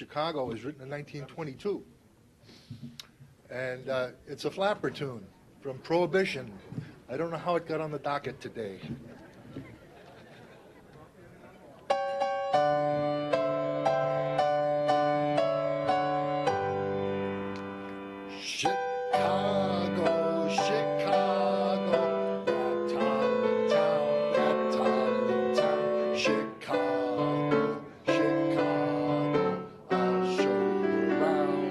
Chicago was written in 1922. And it's a flapper tune from Prohibition. I don't know how it got on the docket today. Chicago, Chicago, that tiny town, that tiny town. Chicago, Chicago, I'll show you around.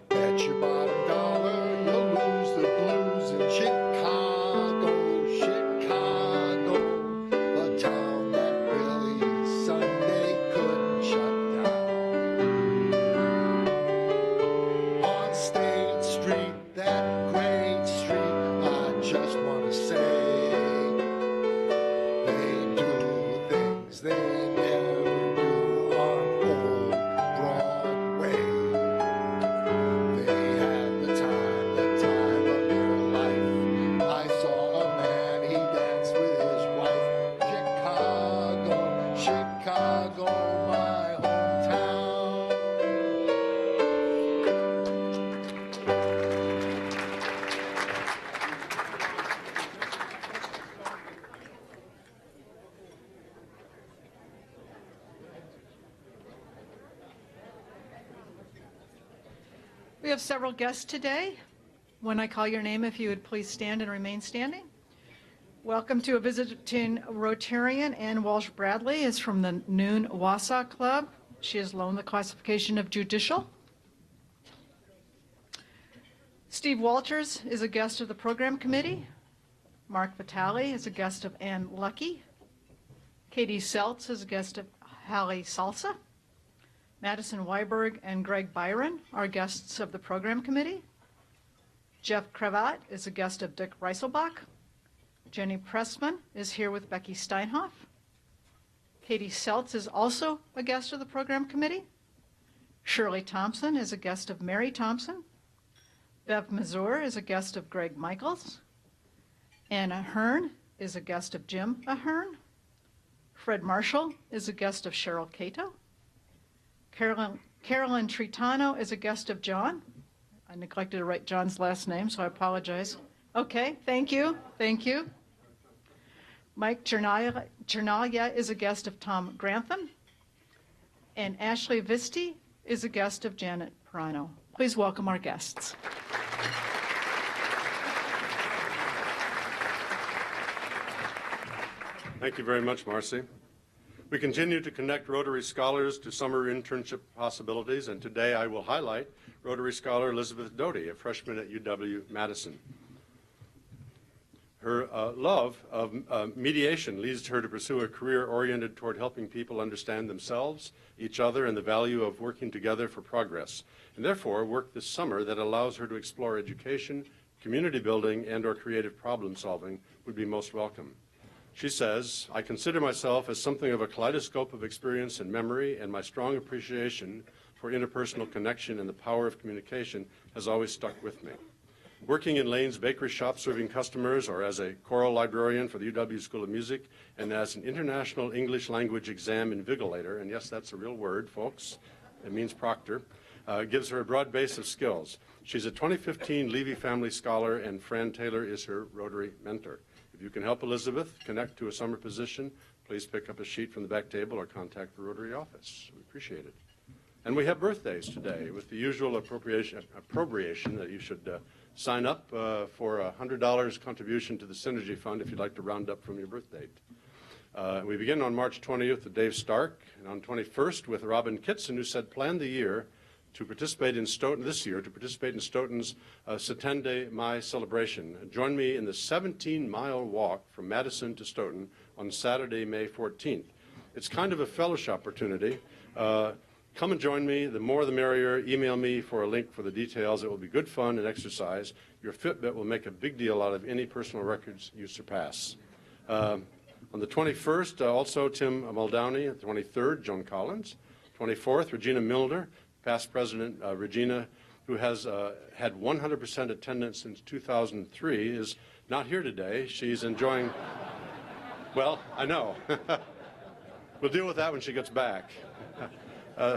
Bet your bottom dollar you'll lose the blues in Chicago, Chicago, a town that Billy Sunday couldn't shut down. On State Street, that great street, I just want to say, they do things they never do on old Broadway. They had the time of their life. I saw a man, he danced with his wife. Chicago, Chicago, my hometown. We have several guests today. When I call your name, if you would please stand and remain standing. Welcome to a visiting Rotarian. Ann Walsh-Bradley is from the Noon Wausau Club. She has loaned the classification of judicial. Steve Walters is a guest of the program committee. Mark Vitale is a guest of Ann Lucky. Katie Seltz is a guest of Hallie Salsa. Madison Weiberg and Greg Byron are guests of the program committee. Jeff Cravat is a guest of Dick Reiselbach. Jenny Pressman is here with Becky Steinhoff. Katie Seltz is also a guest of the program committee. Shirley Thompson is a guest of Mary Thompson. Bev Mazur is a guest of Greg Michaels. Anna Ahern is a guest of Jim Ahern. Fred Marshall is a guest of Cheryl Cato. Carolyn Tritano is a guest of John. I neglected to write John's last name, so I apologize. Okay, thank you, thank you. Mike Chernalia is a guest of Tom Grantham. And Ashley Visti is a guest of Janet Perano. Please welcome our guests. Thank you very much, Marcy. We continue to connect Rotary scholars to summer internship possibilities, and today I will highlight Rotary scholar Elizabeth Doty, a freshman at UW-Madison. Her love of mediation leads her to pursue a career oriented toward helping people understand themselves, each other, and the value of working together for progress, and therefore work this summer that allows her to explore education, community building, and/or creative problem solving would be most welcome. She says, "I consider myself as something of a kaleidoscope of experience and memory, and my strong appreciation for interpersonal connection and the power of communication has always stuck with me. Working in Lane's bakery shop serving customers, or as a choral librarian for the UW School of Music, and as an international English language exam invigilator," and yes, that's a real word, folks, it means proctor, gives her a broad base of skills. She's a 2015 Levy Family Scholar, and Fran Taylor is her Rotary mentor. If you can help Elizabeth connect to a summer position, please pick up a sheet from the back table or contact the Rotary office. We appreciate it. And we have birthdays today with the usual appropriation that you should sign up for a $100 contribution to the Synergy Fund if you'd like to round up from your birth date. We begin on March 20th with Dave Stark, and on 21st with Robin Kitson, who said plan the year to participate in Stoughton this year, to participate in Stoughton's Setende Mai celebration. Join me in the 17-mile walk from Madison to Stoughton on Saturday, May 14th. It's kind of a fellowship opportunity. Come and join me. The more the merrier. Email me for a link for the details. It will be good fun and exercise. Your Fitbit will make a big deal out of any personal records you surpass. On the 21st, also Tim Muldowney. The 23rd, Joan Collins. 24th, Regina Milner. Past President Regina, who has had 100% attendance since 2003, is not here today. She's enjoying, well, I know. We'll deal with that when she gets back.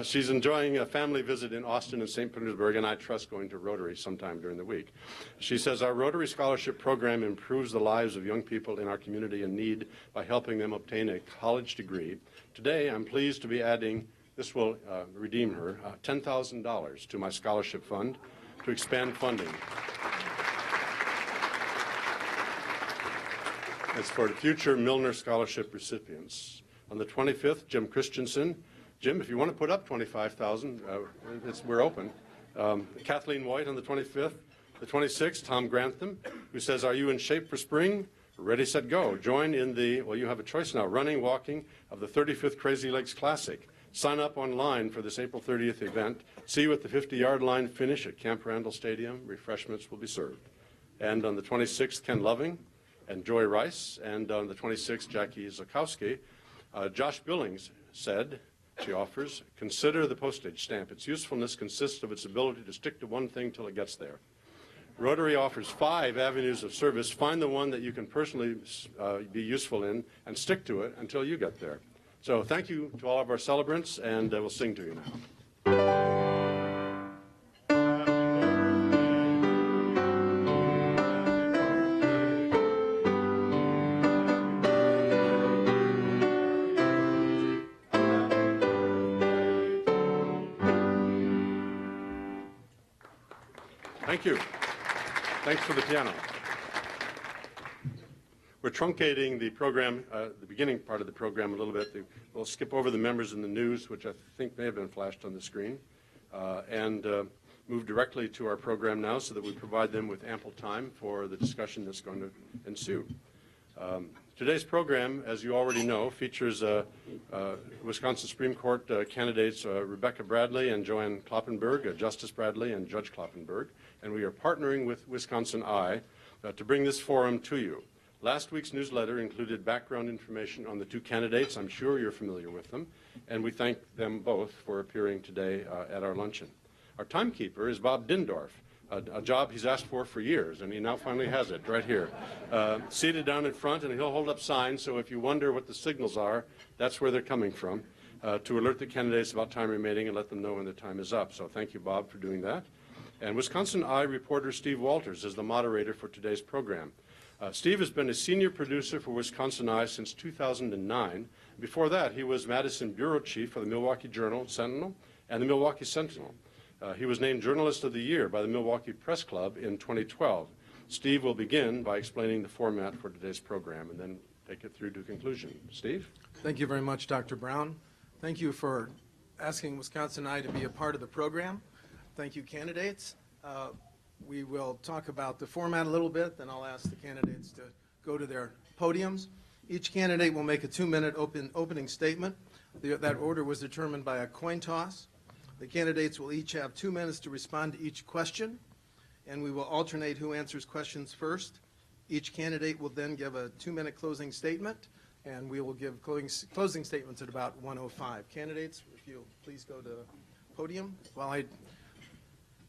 She's enjoying a family visit in Austin and St. Petersburg, and I trust going to Rotary sometime during the week. She says, our Rotary Scholarship Program improves the lives of young people in our community in need by helping them obtain a college degree. Today, I'm pleased to be adding, this will redeem her, $10,000 to my scholarship fund to expand funding. It's for future Milner Scholarship recipients. On the 25th, Jim Christensen. Jim, if you want to put up $25,000, we're open. Kathleen White on the 25th. The 26th, Tom Grantham, who says, are you in shape for spring? Ready, set, go. Join in the, well, you have a choice now, running, walking of the 35th Crazy Legs Classic. Sign up online for this April 30th event. See you at the 50-yard line finish at Camp Randall Stadium. Refreshments will be served. And on the 26th, Ken Loving and Joy Rice. And on the 26th, Jackie Zakowski. Josh Billings said, she offers, consider the postage stamp. Its usefulness consists of its ability to stick to one thing till it gets there. Rotary offers 5 avenues of service. Find the one that you can personally be useful in and stick to it until you get there. So thank you to all of our celebrants, and we'll sing to you now. Thank you. Thanks for the piano. We're truncating the program, the beginning part of the program a little bit. We'll skip over the members in the news, which I think may have been flashed on the screen, and move directly to our program now so that we provide them with ample time for the discussion that's going to ensue. Today's program, as you already know, features Wisconsin Supreme Court candidates Rebecca Bradley and JoAnne Kloppenburg, Justice Bradley and Judge Kloppenburg, and we are partnering with WisconsinEye to bring this forum to you. Last week's newsletter included background information on the 2 candidates. I'm sure you're familiar with them, and we thank them both for appearing today at our luncheon. Our timekeeper is Bob Dindorf, a job he's asked for years, and he now finally has it right here. Seated down in front, and he'll hold up signs, so if you wonder what the signals are, that's where they're coming from, to alert the candidates about time remaining and let them know when the time is up. So thank you, Bob, for doing that. And WisconsinEye reporter Steve Walters is the moderator for today's program. Steve has been a senior producer for WisconsinEye since 2009. Before that, he was Madison bureau chief for the Milwaukee Journal-Sentinel and the Milwaukee Sentinel. He was named Journalist of the Year by the Milwaukee Press Club in 2012. Steve will begin by explaining the format for today's program and then take it through to conclusion. Steve? Thank you very much, Dr. Brown. Thank you for asking WisconsinEye to be a part of the program. Thank you, candidates. We will talk about the format a little bit, then I'll ask the candidates to go to their podiums. Each candidate will make a 2-minute opening statement. That order was determined by a coin toss. The candidates will each have 2 minutes to respond to each question, and we will alternate who answers questions first. Each candidate will then give a 2-minute closing statement, and we will give closing statements at about 1:05. Candidates, if you'll please go to the podium while I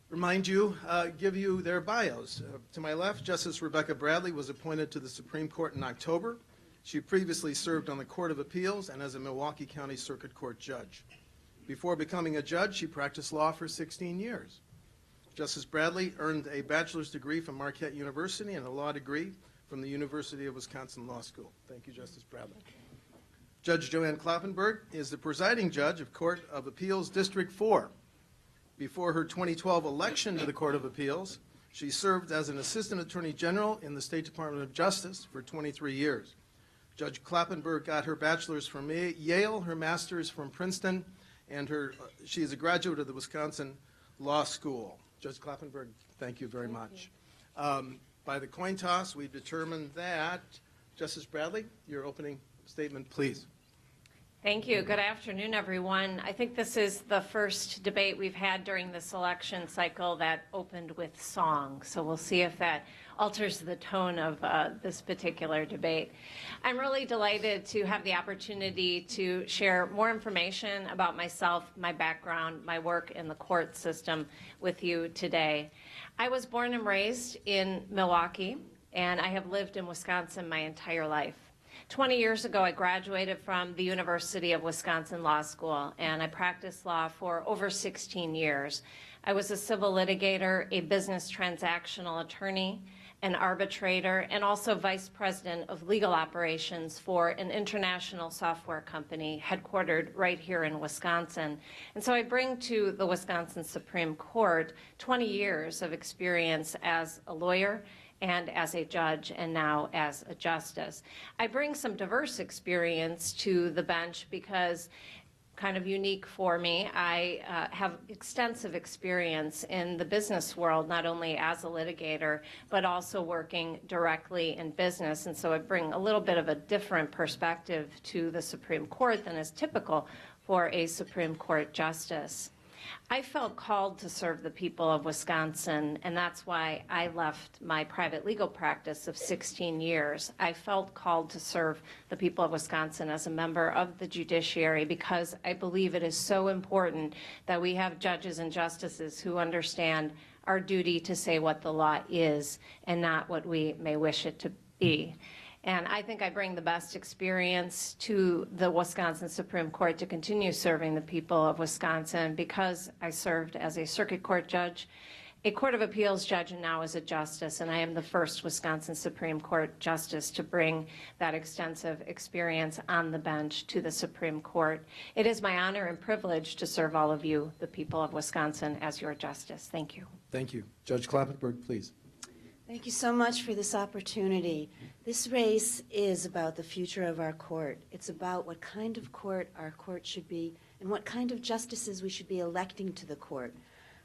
remind you, give you their bios. To my left, Justice Rebecca Bradley was appointed to the Supreme Court in October. She previously served on the Court of Appeals and as a Milwaukee County Circuit Court judge. Before becoming a judge, she practiced law for 16 years. Justice Bradley earned a bachelor's degree from Marquette University and a law degree from the University of Wisconsin Law School. Thank you, Justice Bradley. Judge JoAnne Kloppenburg is the presiding judge of Court of Appeals District 4. Before her 2012 election to the Court of Appeals, she served as an Assistant Attorney General in the State Department of Justice for 23 years. Judge Kloppenburg got her bachelor's from Yale, her master's from Princeton, and she is a graduate of the Wisconsin Law School. Judge Kloppenburg, thank you very much. By the coin toss, we've determined that, Justice Bradley, your opening statement, please. Thank you. Good afternoon, everyone. I think this is the first debate we've had during this election cycle that opened with song. So we'll see if that alters the tone of this particular debate. I'm really delighted to have the opportunity to share more information about myself, my background, my work in the court system with you today. I was born and raised in Milwaukee, and I have lived in Wisconsin my entire life. 20 years ago, I graduated from the University of Wisconsin Law School, and I practiced law for over 16 years. I was a civil litigator, a business transactional attorney, an arbitrator, and also vice president of legal operations for an international software company headquartered right here in Wisconsin. And so I bring to the Wisconsin Supreme Court 20 years of experience as a lawyer and as a judge, and now as a justice. I bring some diverse experience to the bench because kind of unique for me. I have extensive experience in the business world, not only as a litigator, but also working directly in business. And so I bring a little bit of a different perspective to the Supreme Court than is typical for a Supreme Court justice. I felt called to serve the people of Wisconsin, and that's why I left my private legal practice of 16 years. I felt called to serve the people of Wisconsin as a member of the judiciary because I believe it is so important that we have judges and justices who understand our duty to say what the law is and not what we may wish it to be. And I think I bring the best experience to the Wisconsin Supreme Court to continue serving the people of Wisconsin because I served as a circuit court judge, a Court of Appeals judge, and now as a justice. And I am the first Wisconsin Supreme Court justice to bring that extensive experience on the bench to the Supreme Court. It is my honor and privilege to serve all of you, the people of Wisconsin, as your justice. Thank you. Thank you. Judge Kloppenburg, please. Thank you so much for this opportunity. This race is about the future of our court. It's about what kind of court our court should be and what kind of justices we should be electing to the court.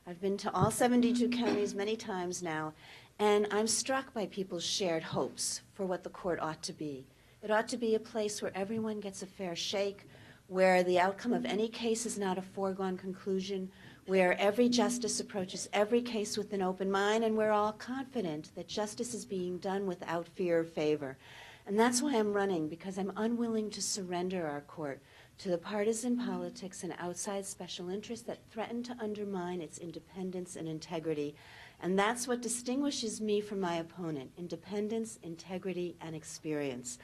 I've been to all 72 counties many times now, and I'm struck by people's shared hopes for what the court ought to be. It ought to be a place where everyone gets a fair shake, where the outcome of any case is not a foregone conclusion, where every justice approaches every case with an open mind, and we're all confident that justice is being done without fear or favor. And that's why I'm running, because I'm unwilling to surrender our court to the partisan politics and outside special interests that threaten to undermine its independence and integrity. And that's what distinguishes me from my opponent: independence, integrity, and experience.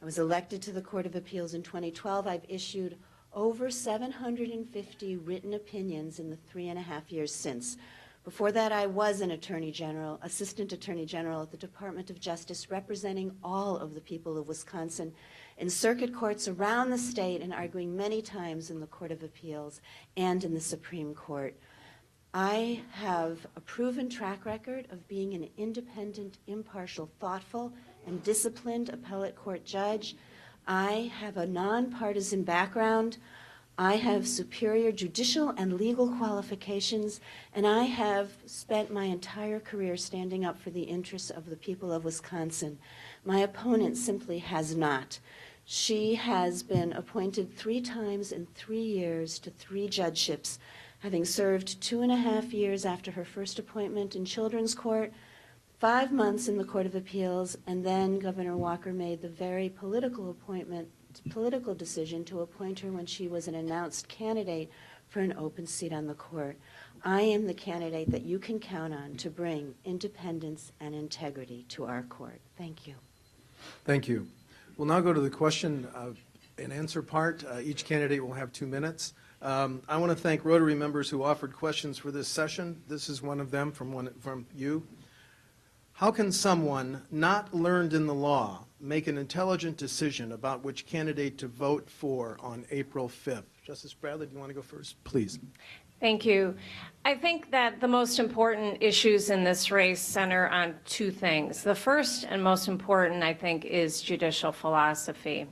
I was elected to the Court of Appeals in 2012. I've issued over 750 written opinions in the 3.5 years since. Before that, I was an Attorney General, Assistant Attorney General at the Department of Justice, representing all of the people of Wisconsin in circuit courts around the state and arguing many times in the Court of Appeals and in the Supreme Court. I have a proven track record of being an independent, impartial, thoughtful, and disciplined appellate court judge. I have a nonpartisan background. I have superior judicial and legal qualifications, and I have spent my entire career standing up for the interests of the people of Wisconsin. My opponent simply has not. She has been appointed 3 times in 3 years to 3 judgeships, having served 2.5 years after her first appointment in Children's Court, 5 months in the Court of Appeals, and then Governor Walker made the very political decision to appoint her when she was an announced candidate for an open seat on the court. I am the candidate that you can count on to bring independence and integrity to our court. Thank you. Thank you. We'll now go to the question and answer part. Each candidate will have 2 minutes. I want to thank Rotary members who offered questions for this session. This is one of them from you. How can someone not learned in the law make an intelligent decision about which candidate to vote for on April 5th? Justice Bradley, do you want to go first? Please. Thank you. I think that the most important issues in this race center on 2 things. The first and most important, I think, is judicial philosophy.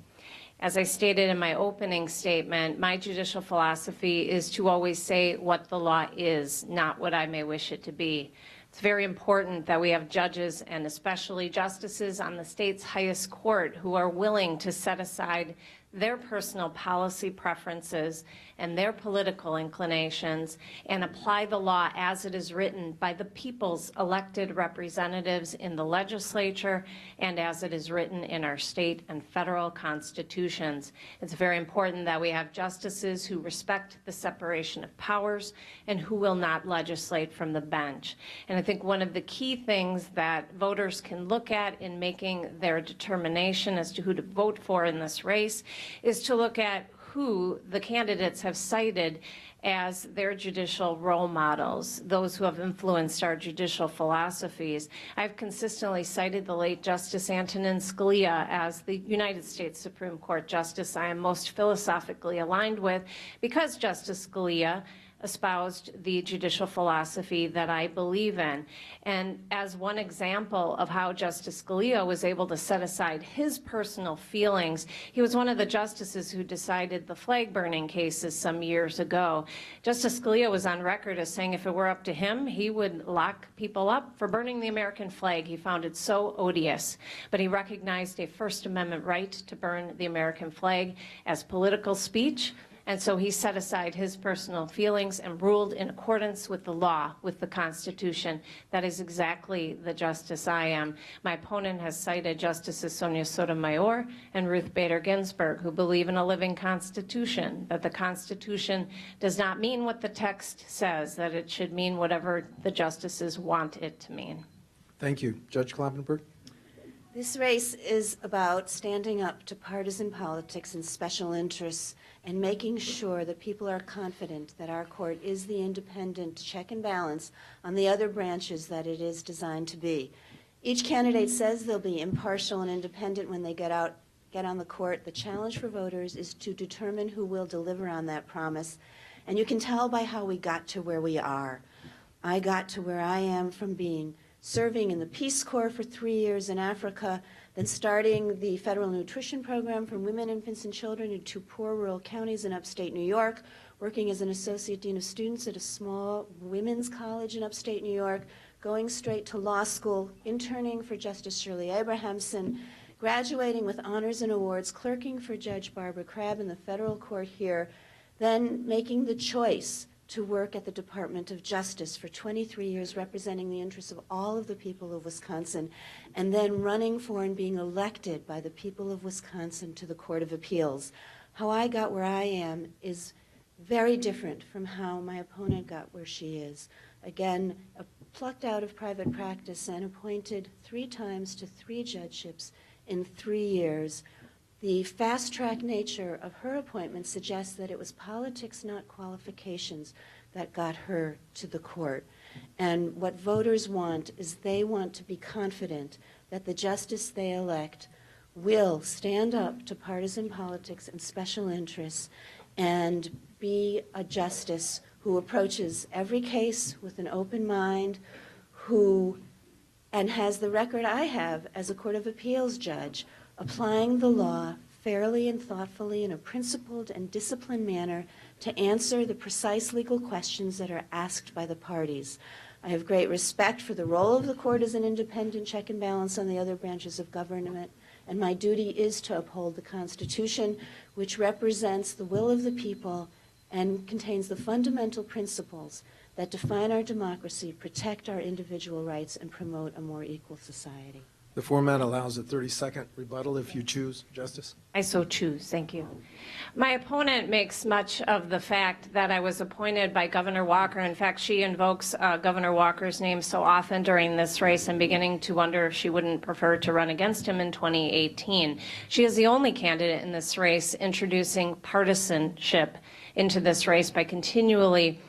As I stated in my opening statement, my judicial philosophy is to always say what the law is, not what I may wish it to be. It's very important that we have judges and especially justices on the state's highest court who are willing to set aside their personal policy preferences and their political inclinations and apply the law as it is written by the people's elected representatives in the legislature and as it is written in our state and federal constitutions. It's very important that we have justices who respect the separation of powers and who will not legislate from the bench. And I think one of the key things that voters can look at in making their determination as to who to vote for in this race is to look at who the candidates have cited as their judicial role models, those who have influenced our judicial philosophies. I've consistently cited the late Justice Antonin Scalia as the United States Supreme Court Justice I am most philosophically aligned with, because Justice Scalia espoused the judicial philosophy that I believe in. And as one example of how Justice Scalia was able to set aside his personal feelings, he was one of the justices who decided the flag burning cases some years ago. Justice Scalia was on record as saying if it were up to him, he would lock people up for burning the American flag. He found it so odious. But he recognized a First Amendment right to burn the American flag as political speech. And so he set aside his personal feelings and ruled in accordance with the law, with the Constitution. That is exactly the justice I am. My opponent has cited Justices Sonia Sotomayor and Ruth Bader Ginsburg, who believe in a living Constitution, that the Constitution does not mean what the text says, that it should mean whatever the justices want it to mean. Thank you. Judge Kloppenburg? This race is about standing up to partisan politics and special interests and making sure that people are confident that our court is the independent check and balance on the other branches that it is designed to be. Each candidate says they'll be impartial and independent when they get on the court. The challenge for voters is to determine who will deliver on that promise. And you can tell by how we got to where we are. I got to where I am from serving in the Peace Corps for 3 years in Africa, then starting the Federal Nutrition Program for women, infants, and children in 2 poor rural counties in upstate New York, working as an Associate Dean of Students at a small women's college in upstate New York, going straight to law school, interning for Justice Shirley Abrahamson, graduating with honors and awards, clerking for Judge Barbara Crabb in the federal court here, then making the choice to work at the Department of Justice for 23 years, representing the interests of all of the people of Wisconsin, and then running for and being elected by the people of Wisconsin to the Court of Appeals. How I got where I am is very different from how my opponent got where she is. Again, plucked out of private practice and appointed 3 times to 3 judgeships in 3 years. The fast-track nature of her appointment suggests that it was politics, not qualifications, that got her to the court. And what voters want is they want to be confident that the justice they elect will stand up to partisan politics and special interests and be a justice who approaches every case with an open mind, and has the record I have as a Court of Appeals judge, applying the law fairly and thoughtfully in a principled and disciplined manner to answer the precise legal questions that are asked by the parties. I have great respect for the role of the court as an independent check and balance on the other branches of government, and my duty is to uphold the Constitution, which represents the will of the people and contains the fundamental principles that define our democracy, protect our individual rights, and promote a more equal society. The format allows a 30-second rebuttal if you choose, Justice. I so choose. Thank you. My opponent makes much of the fact that I was appointed by Governor Walker. In fact, she invokes Governor Walker's name so often during this race. I'm beginning to wonder if she wouldn't prefer to run against him in 2018. She is the only candidate in this race introducing partisanship into this race by continually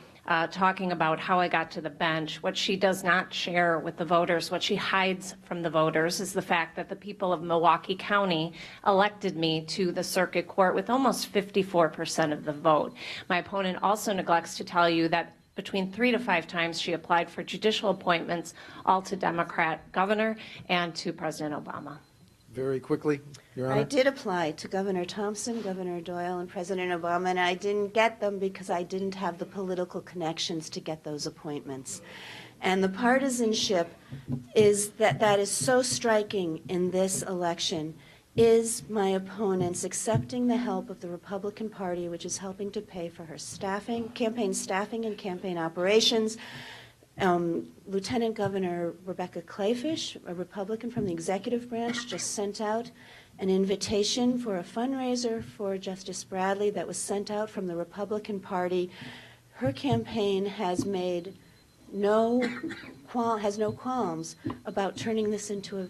talking about how I got to the bench. What she does not share with the voters, what she hides from the voters, is the fact that the people of Milwaukee County elected me to the circuit court with almost 54% of the vote. My opponent also neglects to tell you that between 3 to 5 times she applied for judicial appointments, all to Democrat governor and to President Obama. Very quickly, Your Honor. I did apply to Governor Thompson, Governor Doyle, and President Obama, and I didn't get them because I didn't have the political connections to get those appointments. And the partisanship is that is so striking in this election is my opponent's accepting the help of the Republican Party, which is helping to pay for her campaign staffing and campaign operations. Lieutenant Governor Rebecca Clayfish, a Republican from the executive branch, just sent out an invitation for a fundraiser for Justice Bradley that was sent out from the Republican Party. Her campaign has made no qualms about turning this into a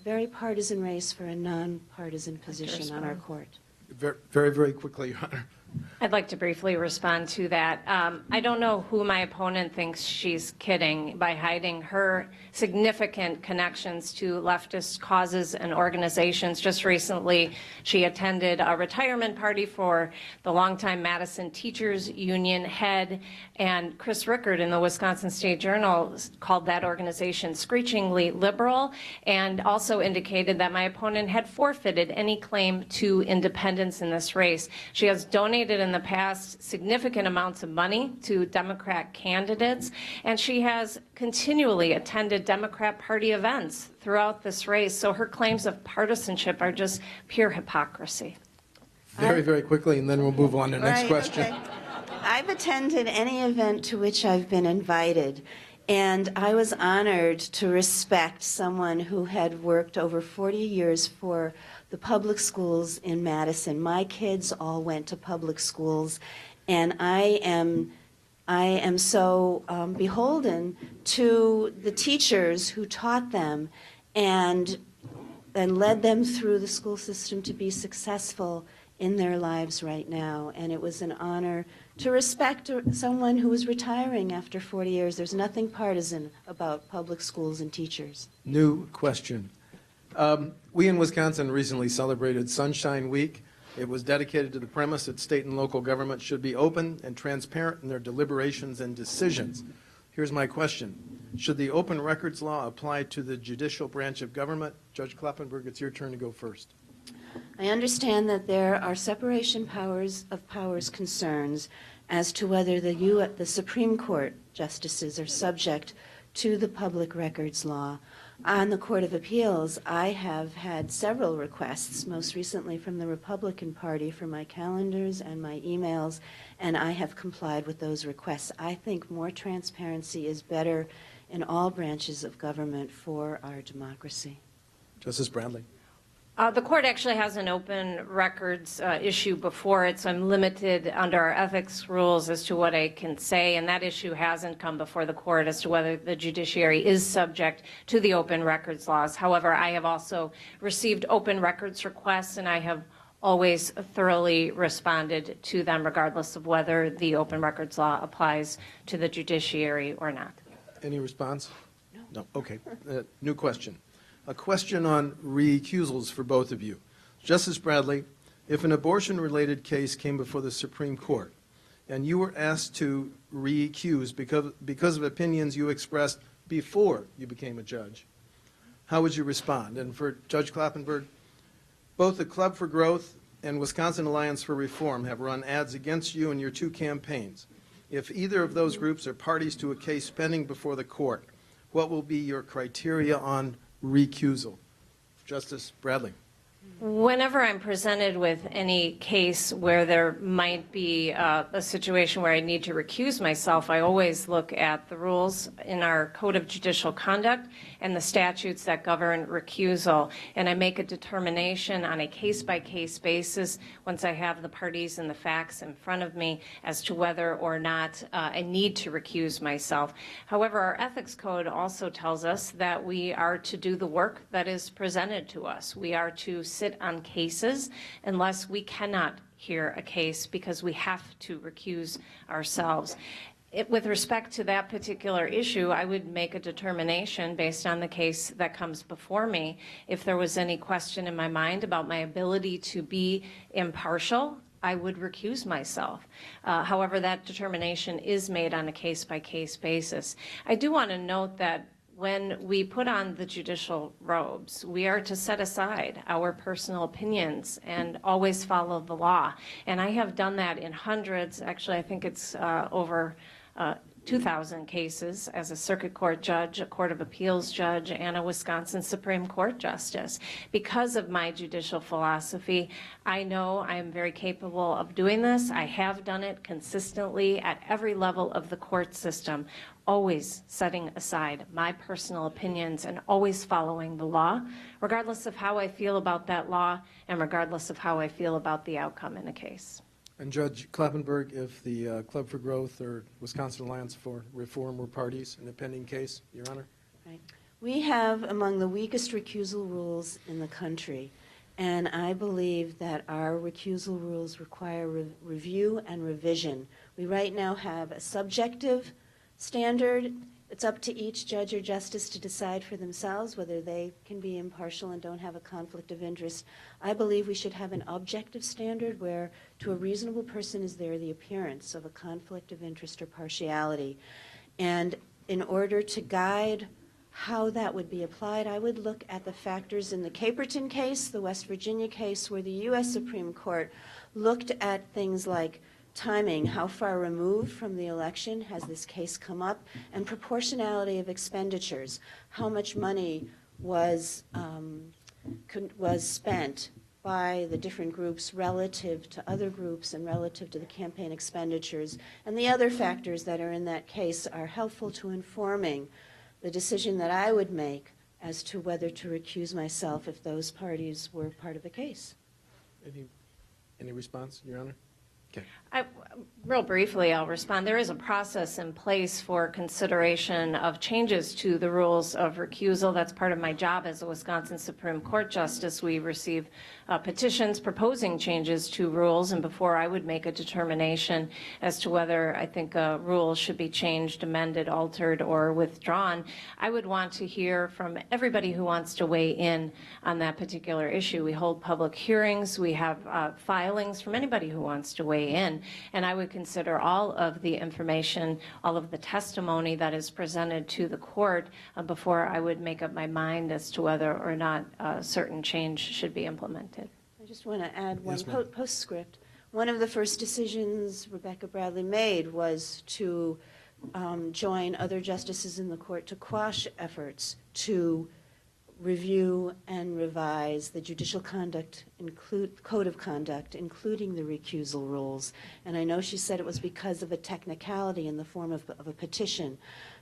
very partisan race for a non-partisan position on our court. Very, very, very quickly, Your Honor. I'd like to briefly respond to that. I don't know who my opponent thinks she's kidding by hiding her significant connections to leftist causes and organizations. Just recently, she attended a retirement party for the longtime Madison Teachers Union head, and Chris Rickard in the Wisconsin State Journal called that organization screechingly liberal, and also indicated that my opponent had forfeited any claim to independence in this race. She has donated in the past significant amounts of money to Democrat candidates, and she has continually attended Democrat Party events throughout this race. So her claims of partisanship are just pure hypocrisy. Very, very quickly, and then we'll move on to the next Right, question. okay. I've attended any event to which I've been invited, and I was honored to respect someone who had worked over 40 years for the public schools in Madison. My kids all went to public schools, and I am so beholden to the teachers who taught them and led them through the school system to be successful in their lives right now. And it was an honor to respect someone who was retiring after 40 years. There's nothing partisan about public schools and teachers. New question. We in Wisconsin recently celebrated Sunshine Week. It was dedicated to the premise that state and local government should be open and transparent in their deliberations and decisions. Here's my question. Should the open records law apply to the judicial branch of government? Judge Kloppenburg, it's your turn to go first. I understand that there are separation of powers concerns as to whether the Supreme Court justices are subject to the public records law. On the Court of Appeals, I have had several requests, most recently from the Republican Party, for my calendars and my emails, and I have complied with those requests. I think more transparency is better in all branches of government for our democracy. Justice Bradley. The court actually has an open records issue before it, so I'm limited under our ethics rules as to what I can say, and that issue hasn't come before the court as to whether the judiciary is subject to the open records laws. However, I have also received open records requests, and I have always thoroughly responded to them regardless of whether the open records law applies to the judiciary or not. Any response? No. Okay. New question. A question on recusals for both of you. Justice Bradley, if an abortion-related case came before the Supreme Court and you were asked to recuse because of opinions you expressed before you became a judge, how would you respond? And for Judge Kloppenburg, both the Club for Growth and Wisconsin Alliance for Reform have run ads against you in your two campaigns. If either of those groups are parties to a case pending before the court, what will be your criteria on recusal? Justice Bradley. Whenever I'm presented with any case where there might be a situation where I need to recuse myself, I always look at the rules in our Code of Judicial Conduct and the statutes that govern recusal, and I make a determination on a case-by-case basis once I have the parties and the facts in front of me as to whether or not I need to recuse myself. However, our ethics code also tells us that we are to do the work that is presented to us. We are to sit on cases unless we cannot hear a case because we have to recuse ourselves. With respect to that particular issue, I would make a determination based on the case that comes before me. If there was any question in my mind about my ability to be impartial, I would recuse myself. However, that determination is made on a case-by-case basis. I do want to note that when we put on the judicial robes, we are to set aside our personal opinions and always follow the law. And I have done that in hundreds, actually I think it's over 2,000 cases as a circuit court judge, a court of appeals judge, and a Wisconsin Supreme Court justice. Because of my judicial philosophy, I know I am very capable of doing this. I have done it consistently at every level of the court system, always setting aside my personal opinions and always following the law, regardless of how I feel about that law and regardless of how I feel about the outcome in a case. And Judge Kloppenburg, if the Club for Growth or Wisconsin Alliance for Reform were parties in a pending case, Your Honor? Right. We have among the weakest recusal rules in the country, and I believe that our recusal rules require review and revision. We right now have a subjective standard. It's up to each judge or justice to decide for themselves whether they can be impartial and don't have a conflict of interest. I believe we should have an objective standard where to a reasonable person is there the appearance of a conflict of interest or partiality. And in order to guide how that would be applied, I would look at the factors in the Caperton case, the West Virginia case, where the U.S. Supreme Court looked at things like timing, how far removed from the election has this case come up, and proportionality of expenditures, how much money was spent by the different groups relative to other groups and relative to the campaign expenditures. And the other factors that are in that case are helpful to informing the decision that I would make as to whether to recuse myself if those parties were part of the case. Any response, Your Honor? Okay. Real briefly, I'll respond. There is a process in place for consideration of changes to the rules of recusal. That's part of my job as a Wisconsin Supreme Court justice. We receive petitions proposing changes to rules, and before I would make a determination as to whether I think a rule should be changed, amended, altered, or withdrawn, I would want to hear from everybody who wants to weigh in on that particular issue. We hold public hearings. We have filings from anybody who wants to weigh in, and I would consider all of the information, all of the testimony that is presented to the court before I would make up my mind as to whether or not a certain change should be implemented. I just want to add one Yes, ma'am. postscript. One of the first decisions Rebecca Bradley made was to join other justices in the court to quash efforts to review and revise the judicial conduct, code of conduct, including the recusal rules. And I know she said it was because of a technicality in the form of a petition,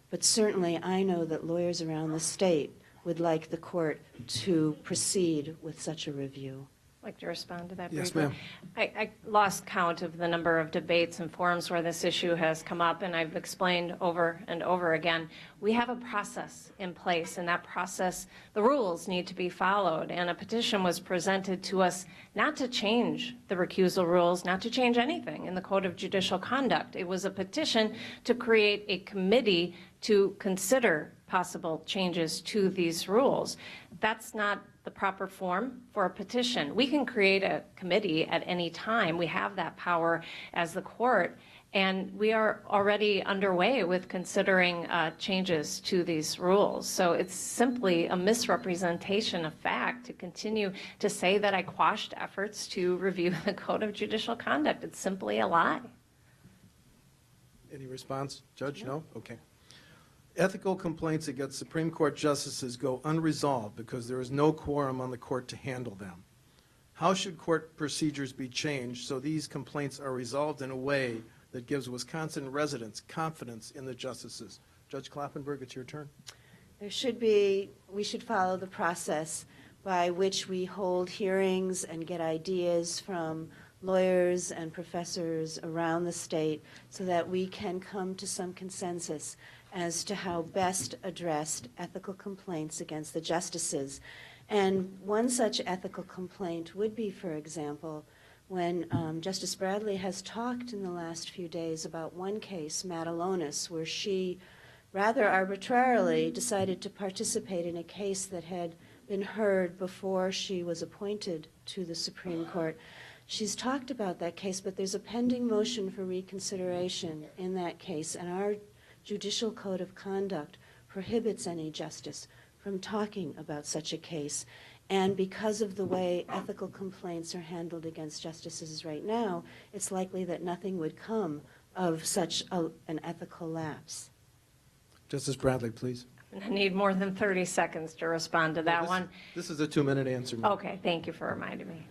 but certainly I know that lawyers around the state would like the court to proceed with such a review. I'd like to respond to that Yes, briefly. ma'am. I lost count of the number of debates and forums where this issue has come up, and I've explained over and over again. We have a process in place, and that process, the rules need to be followed. And a petition was presented to us not to change the recusal rules, not to change anything in the Code of Judicial Conduct. It was a petition to create a committee to consider possible changes to these rules. That's not the proper form for a petition. We can create a committee at any time. We have that power as the court, and we are already underway with considering changes to these rules. So it's simply a misrepresentation of fact to continue to say that I quashed efforts to review the Code of Judicial Conduct. It's simply a lie. Any response? Judge, no? Okay. Ethical complaints against Supreme Court justices go unresolved because there is no quorum on the court to handle them. How should court procedures be changed so these complaints are resolved in a way that gives Wisconsin residents confidence in the justices? Judge Kloppenburg, it's your turn. We should follow the process by which we hold hearings and get ideas from lawyers and professors around the state so that we can come to some consensus as to how best addressed ethical complaints against the justices. And one such ethical complaint would be, for example, when Justice Bradley has talked in the last few days about one case, Madalonis, where she rather arbitrarily decided to participate in a case that had been heard before she was appointed to the Supreme Court. She's talked about that case, but there's a pending motion for reconsideration in that case, and our Judicial Code of Conduct prohibits any justice from talking about such a case. And because of the way ethical complaints are handled against justices right now, it's likely that nothing would come of such an ethical lapse? Justice Bradley, please. I need more than 30 seconds to respond to that one. This is a 2-minute answer. ma'am. Okay, thank you for reminding me.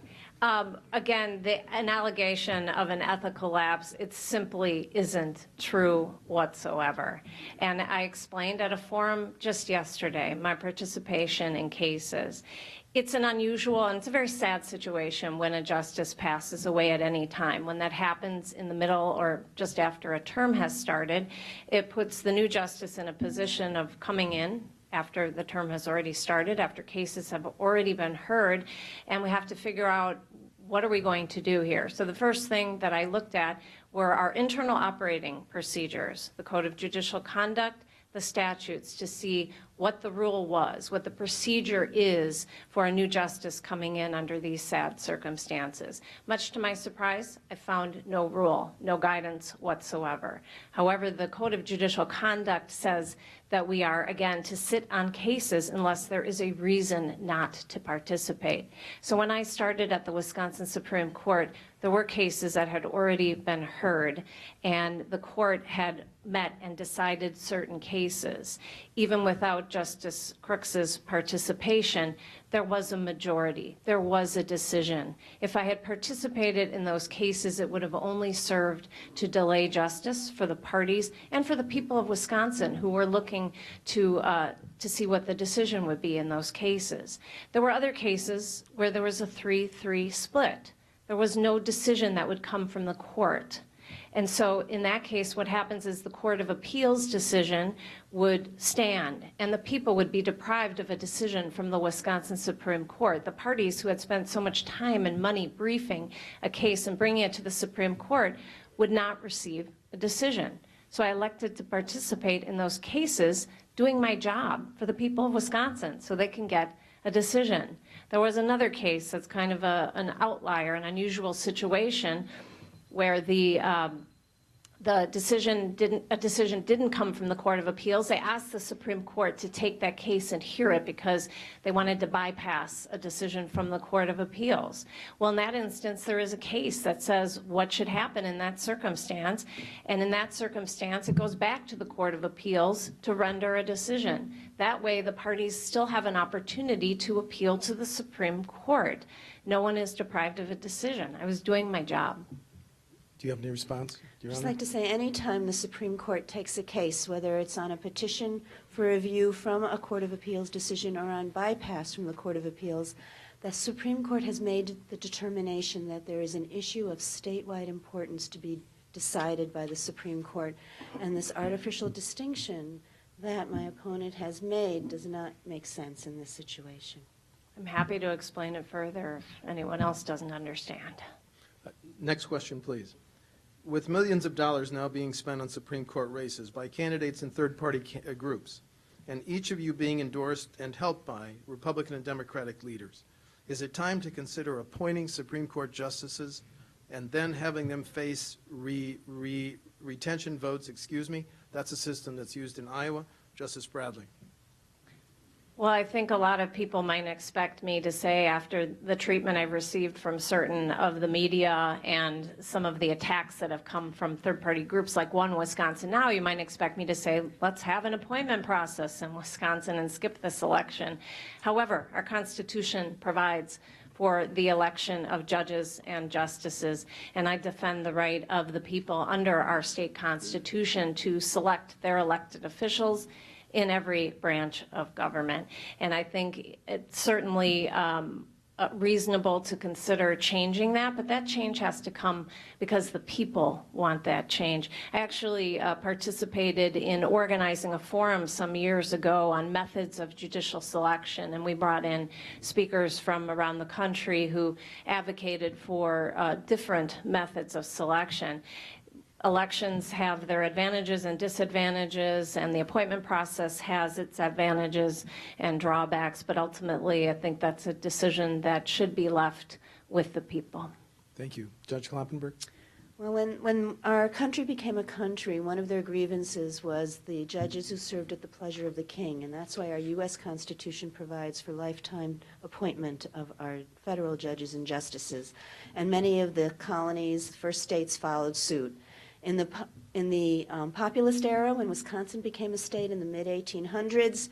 Again, an allegation of an ethical lapse, it simply isn't true whatsoever. And I explained at a forum just yesterday my participation in cases. It's an unusual and it's a very sad situation when a justice passes away at any time. When that happens in the middle or just after a term has started, it puts the new justice in a position of coming in after the term has already started, after cases have already been heard, and we have to figure out what are we going to do here. So the first thing that I looked at were our internal operating procedures, the Code of Judicial Conduct, the statutes, to see what the rule was, what the procedure is for a new justice coming in under these sad circumstances. Much to my surprise, I found no rule, no guidance whatsoever. However, the Code of Judicial Conduct says that we are, again, to sit on cases unless there is a reason not to participate. So when I started at the Wisconsin Supreme Court, there were cases that had already been heard, and the court had met and decided certain cases. Even without Justice Crooks's participation, there was a majority. There was a decision. If I had participated in those cases, it would have only served to delay justice for the parties and for the people of Wisconsin who were looking to see what the decision would be in those cases. There were other cases where there was a 3-3 split. There was no decision that would come from the court. And so in that case, what happens is the Court of Appeals decision would stand, and the people would be deprived of a decision from the Wisconsin Supreme Court. The parties who had spent so much time and money briefing a case and bringing it to the Supreme Court would not receive a decision. So I elected to participate in those cases, doing my job for the people of Wisconsin so they can get a decision. There was another case that's kind of an outlier, an unusual situation, where a decision didn't come from the Court of Appeals. They asked the Supreme Court to take that case and hear it because they wanted to bypass a decision from the Court of Appeals. Well, in that instance, there is a case that says what should happen in that circumstance, and in that circumstance, it goes back to the Court of Appeals to render a decision. That way, the parties still have an opportunity to appeal to the Supreme Court. No one is deprived of a decision. I was doing my job. Do you have any response, Your I'd just Honor? like to say, anytime the Supreme Court takes a case, whether it's on a petition for review from a Court of Appeals decision or on bypass from the Court of Appeals, the Supreme Court has made the determination that there is an issue of statewide importance to be decided by the Supreme Court. And this artificial distinction that my opponent has made does not make sense in this situation. I'm happy to explain it further if anyone else doesn't understand. Next question, please. With millions of dollars now being spent on Supreme Court races by candidates and third-party groups, and each of you being endorsed and helped by Republican and Democratic leaders, is it time to consider appointing Supreme Court justices and then having them face retention votes? That's a system that's used in Iowa. Justice Bradley. Well, I think a lot of people might expect me to say, after the treatment I've received from certain of the media and some of the attacks that have come from third-party groups like One Wisconsin Now, you might expect me to say, let's have an appointment process in Wisconsin and skip this election. However, our Constitution provides for the election of judges and justices, and I defend the right of the people under our state constitution to select their elected officials in every branch of government. And I think it's certainly reasonable to consider changing that, but that change has to come because the people want that change. I actually participated in organizing a forum some years ago on methods of judicial selection, and we brought in speakers from around the country who advocated for different methods of selection. Elections have their advantages and disadvantages, and the appointment process has its advantages and drawbacks, but ultimately I think that's a decision that should be left with the people. Thank you. Judge Kloppenburg. Well, when our country became a country, one of their grievances was the judges who served at the pleasure of the king, and that's why our U.S. Constitution provides for lifetime appointment of our federal judges and justices. And many of the colonies, first states, followed suit. In the populist era, when Wisconsin became a state in the mid-1800s,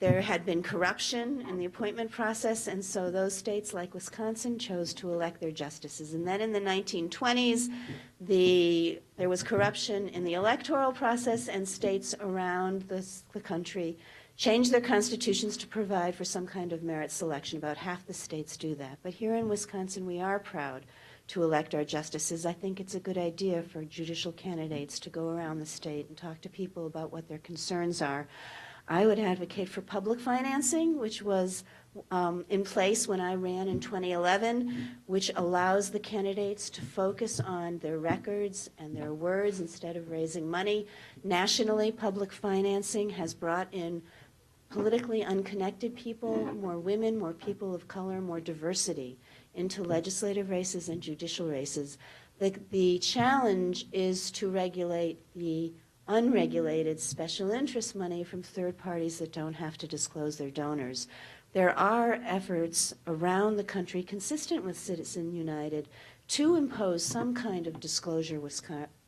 there had been corruption in the appointment process, and so those states like Wisconsin chose to elect their justices. And then in the 1920s, there was corruption in the electoral process, and states around the country changed their constitutions to provide for some kind of merit selection. About half the states do that. But here in Wisconsin, we are proud to elect our justices. I think it's a good idea for judicial candidates to go around the state and talk to people about what their concerns are. I would advocate for public financing, which was in place when I ran in 2011, which allows the candidates to focus on their records and their words instead of raising money. Nationally, public financing has brought in politically unconnected people, more women, more people of color, more diversity into legislative races and judicial races. The challenge is to regulate the unregulated special interest money from third parties that don't have to disclose their donors. There are efforts around the country consistent with Citizen United to impose some kind of disclosure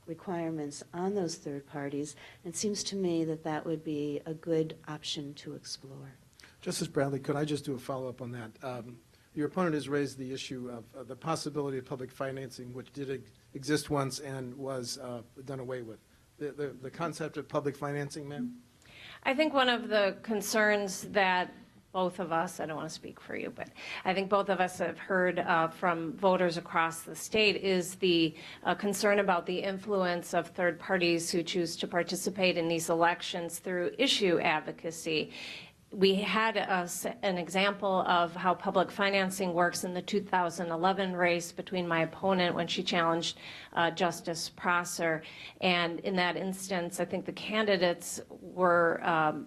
requirements on those third parties. It seems to me that that would be a good option to explore. Justice Bradley, could I just do a follow-up on that? Your opponent has raised the issue of the possibility of public financing, which did exist once and was done away with. The concept of public financing, ma'am? I think one of the concerns that both of us, I don't want to speak for you, but I think both of us have heard from voters across the state is the concern about the influence of third parties who choose to participate in these elections through issue advocacy. We had an example of how public financing works in the 2011 race between my opponent when she challenged Justice Prosser. And in that instance, I think the candidates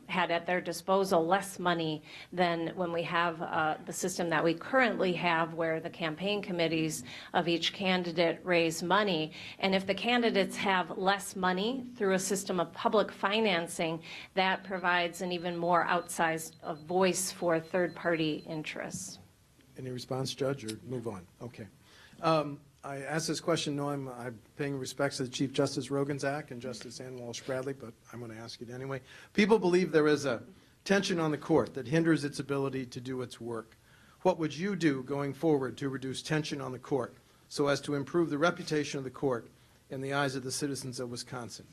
had at their disposal less money than when we have the system that we currently have, where the campaign committees of each candidate raise money. And if the candidates have less money through a system of public financing, that provides an even more outsized voice for third-party interests. Any response, Judge, or move on? Okay. I asked this question knowing I'm paying respects to the Chief Justice Rogenzak and Justice Ann Walsh Bradley, but I'm going to ask it anyway. People believe there is a tension on the court that hinders its ability to do its work. What would you do going forward to reduce tension on the court so as to improve the reputation of the court in the eyes of the citizens of Wisconsin?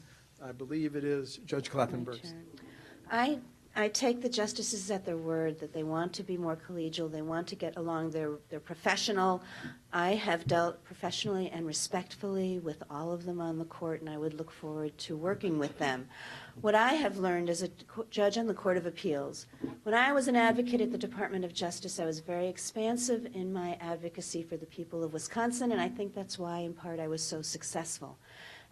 I believe it is Judge Kloppenburg. I take the justices at their word that they want to be more collegial, they want to get along, they're professional. I have dealt professionally and respectfully with all of them on the court, and I would look forward to working with them. What I have learned as a judge on the Court of Appeals, when I was an advocate at the Department of Justice, I was very expansive in my advocacy for the people of Wisconsin, and I think that's why, in part, I was so successful.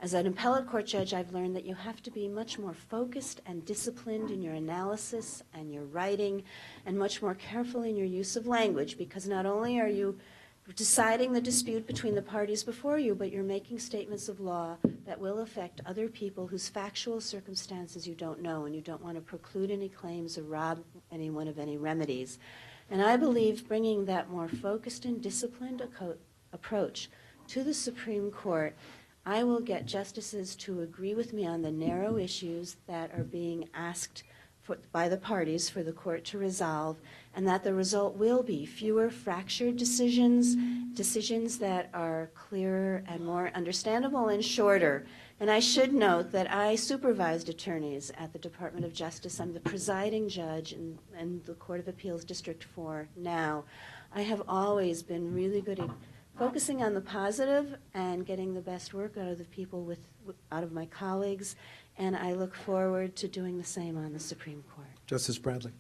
As an appellate court judge, I've learned that you have to be much more focused and disciplined in your analysis and your writing, and much more careful in your use of language, because not only are you deciding the dispute between the parties before you, but you're making statements of law that will affect other people whose factual circumstances you don't know, and you don't want to preclude any claims or rob anyone of any remedies. And I believe bringing that more focused and disciplined approach to the Supreme Court, I will get justices to agree with me on the narrow issues that are being asked by the parties for the court to resolve, and that the result will be fewer fractured decisions, decisions that are clearer and more understandable and shorter. And I should note that I supervised attorneys at the Department of Justice. I'm the presiding judge in the Court of Appeals District 4 now. I have always been really good at focusing on the positive and getting the best work out of the people out of my colleagues, and I look forward to doing the same on the Supreme Court. Justice Bradley.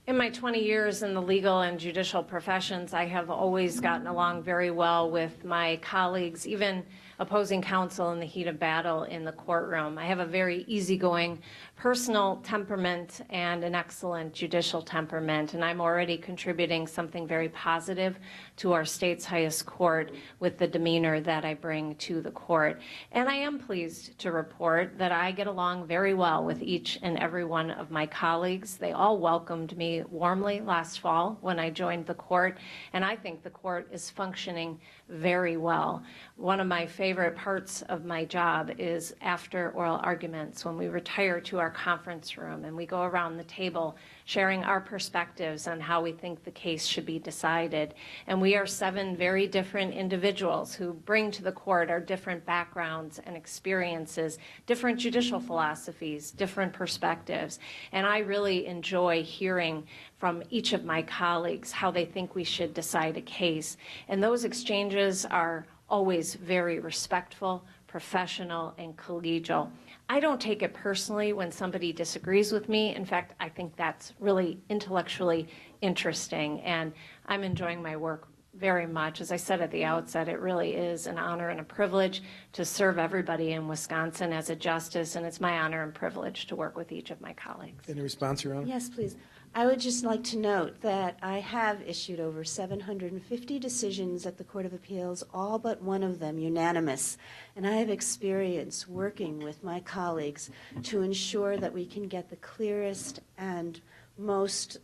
In my 20 years in the legal and judicial professions, I have always gotten along very well with my colleagues, even opposing counsel in the heat of battle in the courtroom. I have a very easygoing personal temperament and an excellent judicial temperament, and I'm already contributing something very positive to our state's highest court with the demeanor that I bring to the court. And I am pleased to report that I get along very well with each and every one of my colleagues. They all welcomed me warmly last fall when I joined the court, and I think the court is functioning very well. One of my favorite favorite parts of my job is after oral arguments, when we retire to our conference room and we go around the table sharing our perspectives on how we think the case should be decided. And we are 7 very different individuals who bring to the court our different backgrounds and experiences, different judicial philosophies, different perspectives. And I really enjoy hearing from each of my colleagues how they think we should decide a case. And those exchanges are always very respectful, professional, and collegial. I don't take it personally when somebody disagrees with me. In fact, I think that's really intellectually interesting, and I'm enjoying my work very much. As I said at the outset, it really is an honor and a privilege to serve everybody in Wisconsin as a justice, and it's my honor and privilege to work with each of my colleagues. Any response, Your Honor? Yes, please. I would just like to note that I have issued over 750 decisions at the Court of Appeals, all but one of them unanimous. And I have experience working with my colleagues to ensure that we can get the clearest and most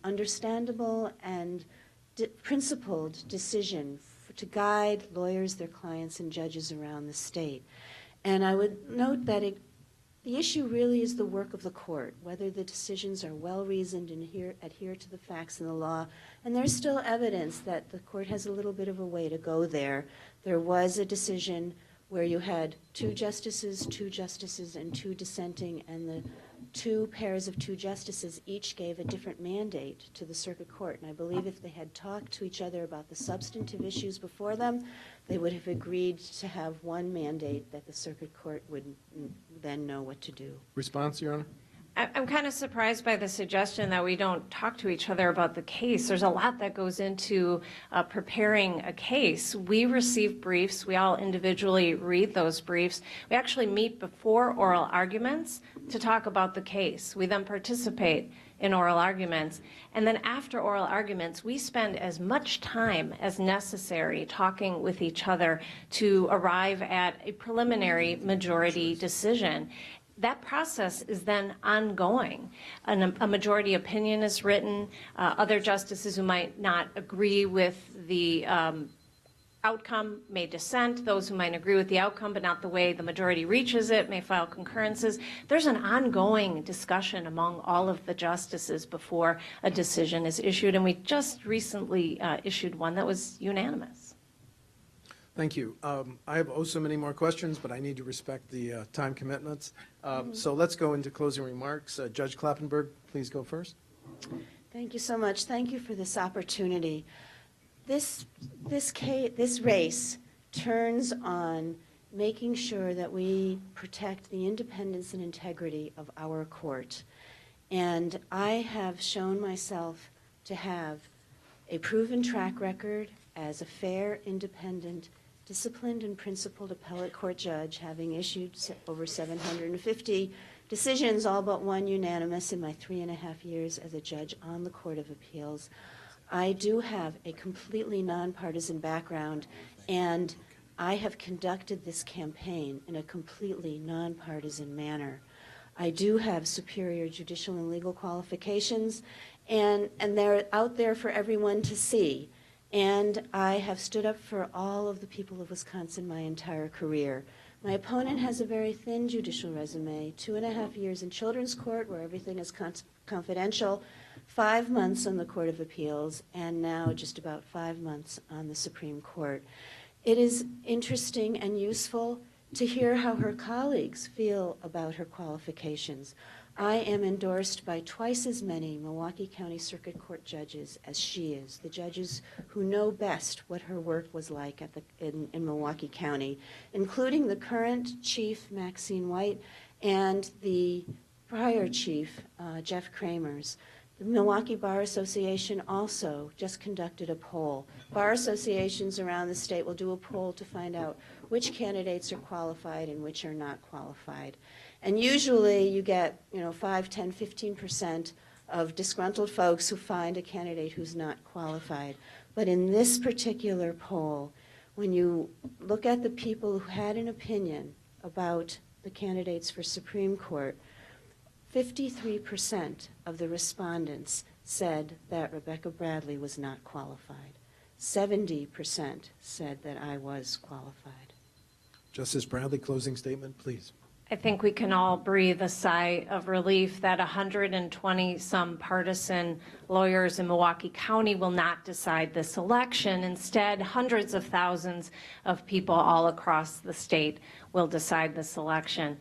understandable and principled decision to guide lawyers, their clients, and judges around the state. And I would note that the issue really is the work of the court, whether the decisions are well-reasoned and adhere to the facts and the law. And there's still evidence that the court has a little bit of a way to go there. There was a decision where you had 2 justices, and 2 dissenting, and the 2 pairs of 2 justices each gave a different mandate to the circuit court. And I believe if they had talked to each other about the substantive issues before them, they would have agreed to have one mandate that the circuit court would then know what to do. Response, Your Honor? I'm kind of surprised by the suggestion that we don't talk to each other about the case. There's a lot that goes into preparing a case. We receive briefs. We all individually read those briefs. We actually meet before oral arguments to talk about the case. We then participate in oral arguments. And then after oral arguments, we spend as much time as necessary talking with each other to arrive at a preliminary majority decision. That process is then ongoing. A majority opinion is written. Other justices who might not agree with the outcome may dissent. Those who might agree with the outcome but not the way the majority reaches it may file concurrences. There's an ongoing discussion among all of the justices before a decision is issued, and we just recently issued one that was unanimous. Thank you. I have so many more questions, but I need to respect the time commitments. So let's go into closing remarks. Judge Kloppenburg, please go first. Thank you so much. Thank you for this opportunity. This race turns on making sure that we protect the independence and integrity of our court. And I have shown myself to have a proven track record as a fair, independent, disciplined, and principled appellate court judge, having issued over 750 decisions, all but one unanimous, in my 3.5 years as a judge on the Court of Appeals. I do have a completely nonpartisan background, and I have conducted this campaign in a completely nonpartisan manner. I do have superior judicial and legal qualifications, and they're out there for everyone to see. And I have stood up for all of the people of Wisconsin my entire career. My opponent has a very thin judicial resume, 2.5 years in children's court where everything is confidential, 5 months on the Court of Appeals, and now just about 5 months on the Supreme Court. It is interesting and useful to hear how her colleagues feel about her qualifications. I am endorsed by twice as many Milwaukee County Circuit Court judges as she is, the judges who know best what her work was like in Milwaukee County, including the current chief, Maxine White, and the prior chief, Jeff Kramers. The Milwaukee Bar Association also just conducted a poll. Bar associations around the state will do a poll to find out which candidates are qualified and which are not qualified. And usually you get 5, 10, 15% of disgruntled folks who find a candidate who's not qualified. But in this particular poll, when you look at the people who had an opinion about the candidates for Supreme Court, 53% of the respondents said that Rebecca Bradley was not qualified. 70% said that I was qualified. Justice Bradley, closing statement, please. I think we can all breathe a sigh of relief that 120-some partisan lawyers in Milwaukee County will not decide this election. Instead, hundreds of thousands of people all across the state will decide this election.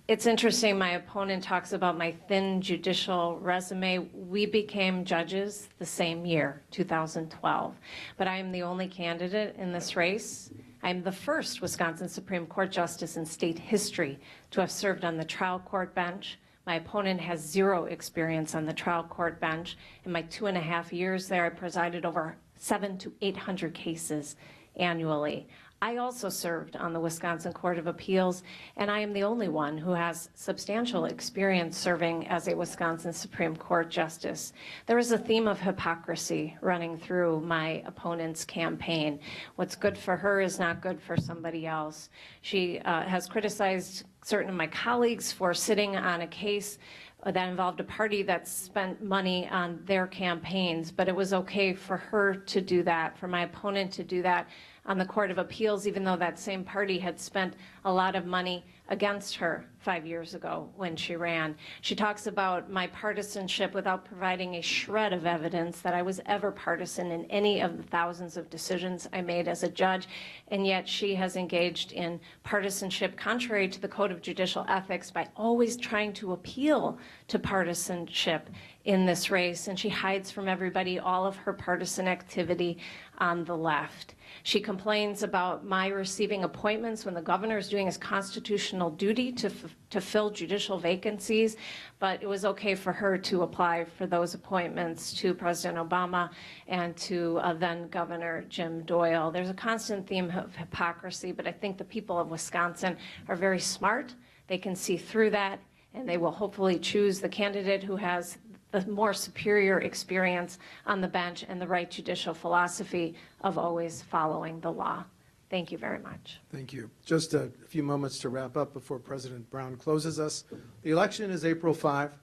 It's interesting, my opponent talks about my thin judicial resume. We became judges the same year, 2012. But I am the only candidate in this race. I'm the first Wisconsin Supreme Court justice in state history to have served on the trial court bench. My opponent has zero experience on the trial court bench. In my 2.5 years there, I presided over 700 to 800 cases annually. I also served on the Wisconsin Court of Appeals, and I am the only one who has substantial experience serving as a Wisconsin Supreme Court justice. There is a theme of hypocrisy running through my opponent's campaign. What's good for her is not good for somebody else. She has criticized certain of my colleagues for sitting on a case that involved a party that spent money on their campaigns, but it was okay for her to do that, for my opponent to do that on the Court of Appeals, even though that same party had spent a lot of money against her 5 years ago when she ran. She talks about my partisanship without providing a shred of evidence that I was ever partisan in any of the thousands of decisions I made as a judge, and yet she has engaged in partisanship contrary to the Code of Judicial Ethics by always trying to appeal to partisanship in this race, and she hides from everybody all of her partisan activity on the left. She complains about my receiving appointments when the governor is doing his constitutional duty to fill judicial vacancies, but it was okay for her to apply for those appointments to President Obama and to then Governor Jim Doyle. There's a constant theme of hypocrisy, but I think the people of Wisconsin are very smart. They can see through that, and they will hopefully choose the candidate who has the more superior experience on the bench and the right judicial philosophy of always following the law. Thank you very much. Thank you. Just a few moments to wrap up before President Brown closes us. The election is April 5.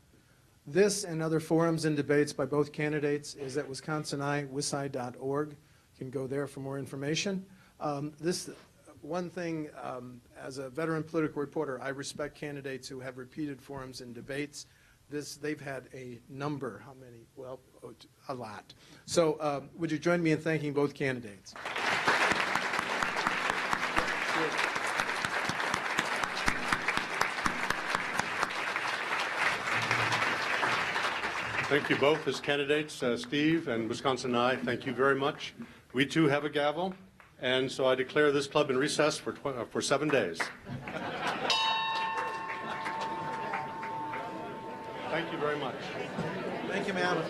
This and other forums and debates by both candidates is at WisconsinEye, wisci.org. You can go there for more information. This one thing, as a veteran political reporter, I respect candidates who have repeated forums and debates. They've had a number. How many? Well, a lot. So would you join me in thanking both candidates? Thank you both as candidates, Steve and WisconsinEye. Thank you very much. We too have a gavel, and so I declare this club in recess for 7 days. Thank you very much. Thank you, ma'am.